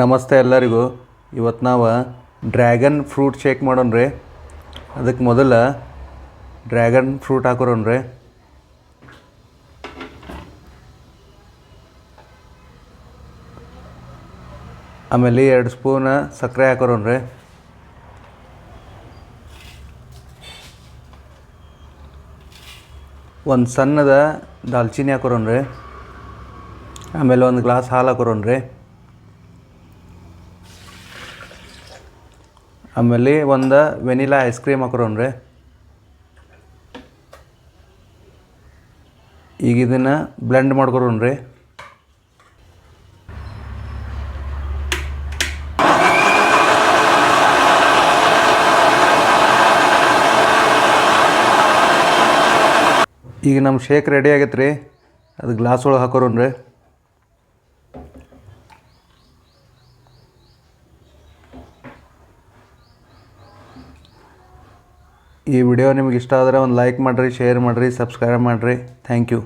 ನಮಸ್ತೆ ಎಲ್ಲರಿಗೂ. ಇವತ್ತು ನಾವು ಡ್ರ್ಯಾಗನ್ ಫ್ರೂಟ್ ಶೇಕ್ ಮಾಡೋಣ್ರಿ. ಅದಕ್ಕೆ ಮೊದಲು ಡ್ರ್ಯಾಗನ್ ಫ್ರೂಟ್ ಹಾಕೋರೋಣ್ರಿ. ಆಮೇಲೆ 2 ಸ್ಪೂನ್ ಸಕ್ಕರೆ ಹಾಕೋರೋಣ್ರಿ. ಒಂದು ಸಣ್ಣದ ದಾಲ್ಚಿನ್ನಿ ಹಾಕೋರೋಣ್ರಿ. ಆಮೇಲೆ 1 ಗ್ಲಾಸ್ ಹಾಲು ಹಾಕೋರೋಣ್ರಿ. ಆಮೇಲೆ ಒಂದು ವೆನಿಲಾ ಐಸ್ ಕ್ರೀಮ್ ಹಾಕೋರೋಣ್ರಿ. ಈಗ ಇದನ್ನು ಬ್ಲೆಂಡ್ ಮಾಡ್ಕೊರೋಣ್ರಿ. ಈಗ ನಮ್ಮ ಶೇಕ್ ರೆಡಿ ಆಗೈತೆ ರೀ. ಅದು ಗ್ಲಾಸ್ ಒಳಗೆ ಹಾಕೋರೋಣ್ರಿ. ಈ ವಿಡಿಯೋ ನಿಮಗೆ ಇಷ್ಟ ಆದರೆ ಒಂದು ಲೈಕ್ ಮಾಡಿರಿ, ಶೇರ್ ಮಾಡಿರಿ, ಸಬ್ಸ್ಕ್ರೈಬ್ ಮಾಡಿರಿ. Thank you.